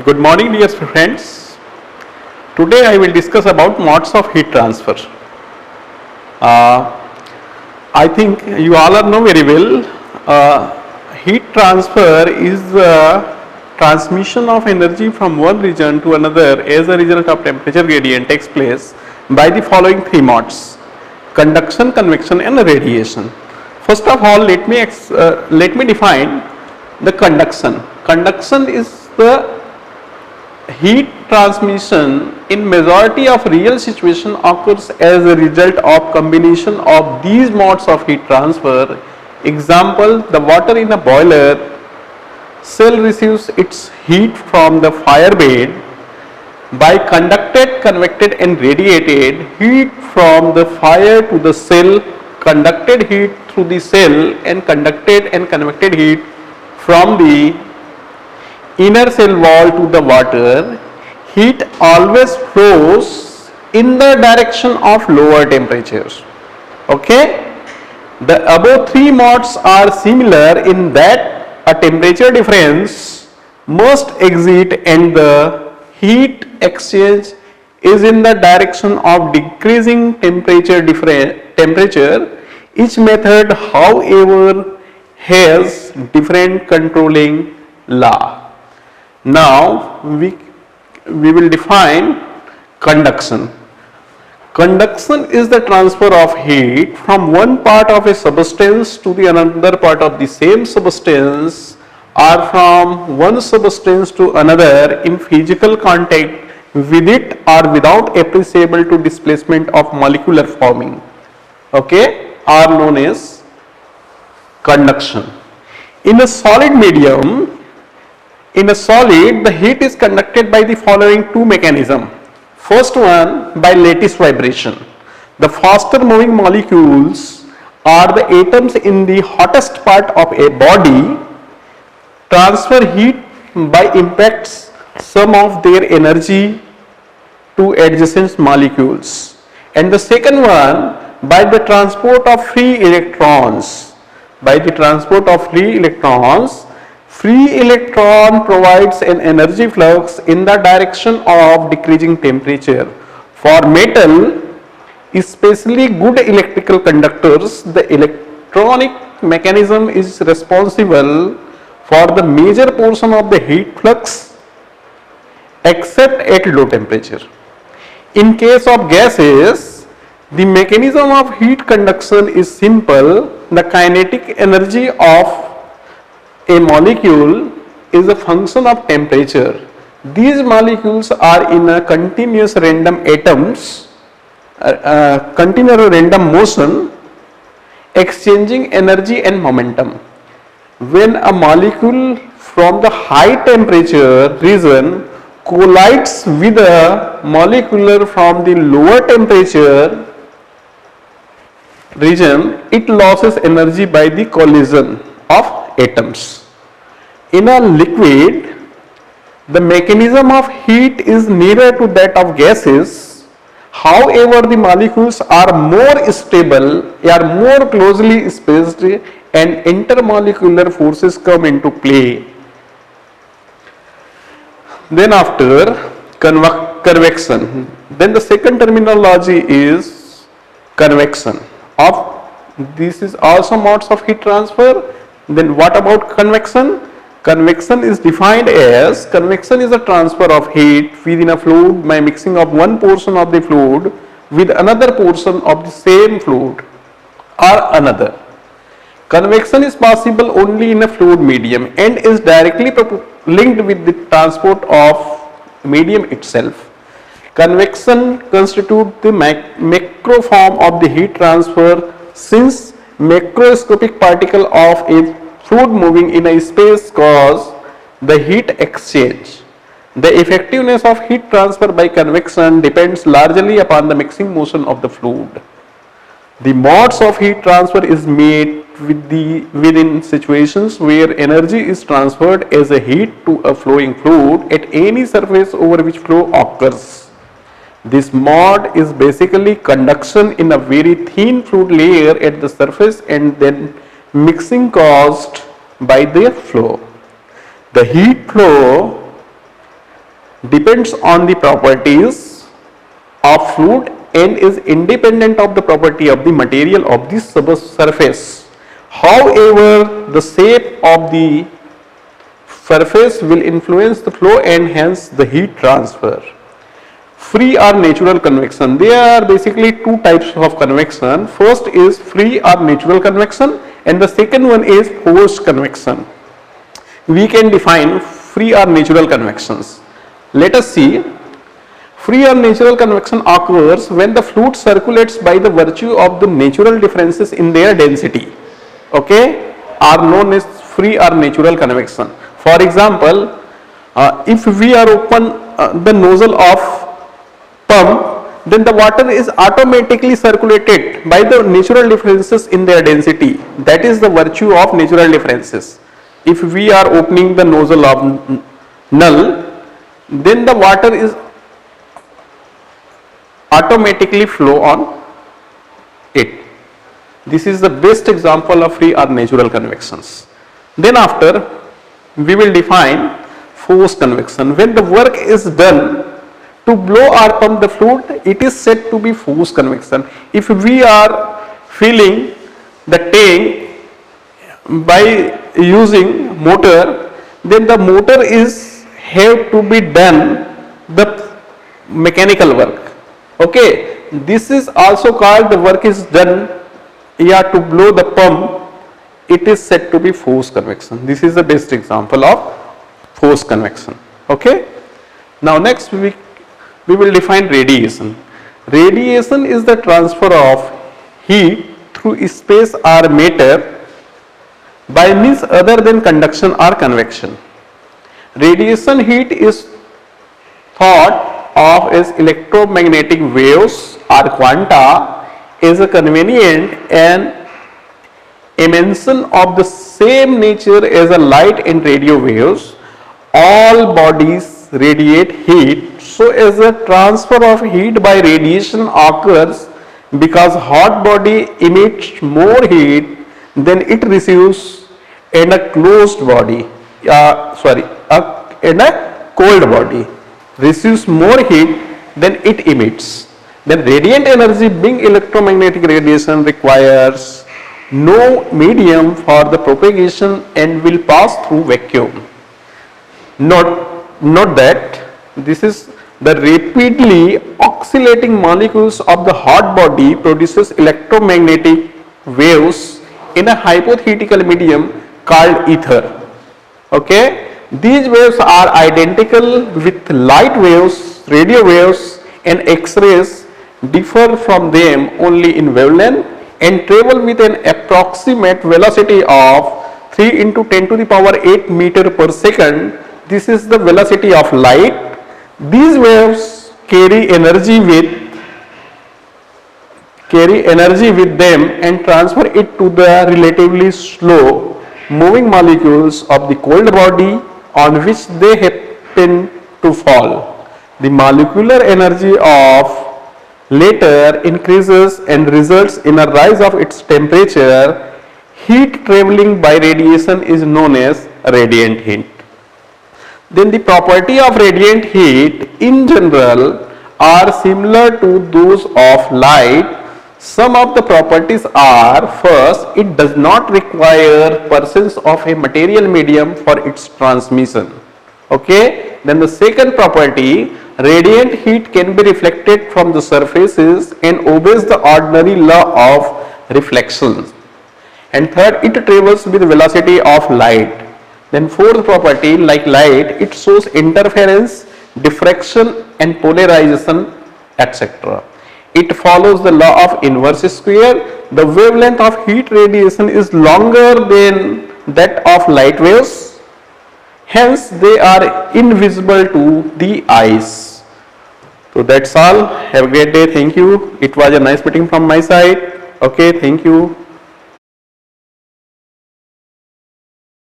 Good morning, dear friends. Today I will discuss about modes of heat transfer. I think you all know very well. Heat transfer is the transmission of energy from one region to another as a result of temperature gradient takes place by the following three modes: conduction, convection, and radiation. First of all, let me define the conduction. Conduction is the heat transmission in majority of real situation occurs as a result of combination of these modes of heat transfer. Example, the water in a boiler cell receives its heat from the fire bed by conducted, convected and radiated heat from the fire to the cell, conducted heat through the cell and conducted and convected heat from the inner cell wall to the water. Heat always flows in the direction of lower temperatures. Okay, the above three modes are similar in that a temperature difference must exist and the heat exchange is in the direction of decreasing temperature. Each method, however, has different controlling law. Now we will define conduction. Conduction is the transfer of heat from one part of a substance to the another part of the same substance or from one substance to another in physical contact with it or without appreciable to displacement of molecular forming. Okay, are known as conduction. In a solid medium, in a solid, the heat is conducted by the following two mechanisms. First one, by lattice vibration. The faster moving molecules or the atoms in the hottest part of a body transfer heat by impacts some of their energy to adjacent molecules. And the second one, by the transport of free electrons. By the transport of free electrons, free electron provides an energy flux in the direction of decreasing temperature. For metal, especially good electrical conductors, the electronic mechanism is responsible for the major portion of the heat flux except at low temperature. In case of gases, the mechanism of heat conduction is simple. The kinetic energy of a molecule is a function of temperature. These molecules are in a continuous random motion, exchanging energy and momentum. When a molecule from the high temperature region collides with a molecule from the lower temperature region, it loses energy by the collision of atoms. In a liquid, the mechanism of heat is nearer to that of gases. However, the molecules are more stable, they are more closely spaced and intermolecular forces come into play. Then after convection, then the second terminology is convection. This is also modes of heat transfer. Then what about convection? Convection is defined as, convection is a transfer of heat within a fluid by mixing of one portion of the fluid with another portion of the same fluid or another. Convection is possible only in a fluid medium and is directly linked with the transport of medium itself. Convection constitutes the macro form of the heat transfer, since macroscopic particle of a fluid moving in a space cause the heat exchange. The effectiveness of heat transfer by convection depends largely upon the mixing motion of the fluid. The modes of heat transfer is made within situations where energy is transferred as a heat to a flowing fluid at any surface over which flow occurs. This mode is basically conduction in a very thin fluid layer at the surface and then mixing caused by the flow. The heat flow depends on the properties of fluid and is independent of the property of the material of the surface. However, the shape of the surface will influence the flow and hence the heat transfer. Free or natural convection. There are basically two types of convection. First is free or natural convection and the second one is forced convection. We can define free or natural convections. Let us see. Free or natural convection occurs when the fluid circulates by the virtue of the natural differences in their density. Okay, are known as free or natural convection. For example, if we are open the nozzle of pump, then the water is automatically circulated by the natural differences in their density. That is the virtue of natural differences. If we are opening the nozzle of null, then the water is automatically flow on it. This is the best example of free or natural convections. Then after, we will define forced convection. When the work is done to blow or pump the fluid, it is said to be forced convection. If we are filling the tank by using motor, then the motor is have to be done the mechanical work. Okay, this is also called the work is done to blow the pump. It is said to be forced convection. This is the best example of forced convection. Okay. Now next we will define radiation. Radiation is the transfer of heat through space or matter by means other than conduction or convection. Radiation heat is thought of as electromagnetic waves or quanta is a convenient and emission of the same nature as a light and radio waves. All bodies radiate heat, so as a transfer of heat by radiation occurs because hot body emits more heat than it receives and a closed body and a cold body receives more heat than it emits. Then radiant energy being electromagnetic radiation requires no medium for the propagation and will pass through vacuum. Note that this is the rapidly oscillating molecules of the hot body produces electromagnetic waves in a hypothetical medium called ether. Okay, these waves are identical with light waves, radio waves and X-rays, differ from them only in wavelength and travel with an approximate velocity of 3 into 10 to the power 8 meter per second. This is the velocity of light. These waves carry energy with them and transfer it to the relatively slow moving molecules of the cold body on which they happen to fall. The molecular energy of later increases and results in a rise of its temperature. Heat traveling by radiation is known as radiant heat. Then the property of radiant heat in general are similar to those of light. Some of the properties are: first, it does not require presence of a material medium for its transmission. Okay. Then the second property, radiant heat can be reflected from the surfaces and obeys the ordinary law of reflection. And third, it travels with velocity of light. Then fourth property, like light, it shows interference, diffraction and polarization, etc. It follows the law of inverse square. The wavelength of heat radiation is longer than that of light waves. Hence, they are invisible to the eyes. So that's all. Have a great day. Thank you. It was a nice meeting from my side. Okay. Thank you.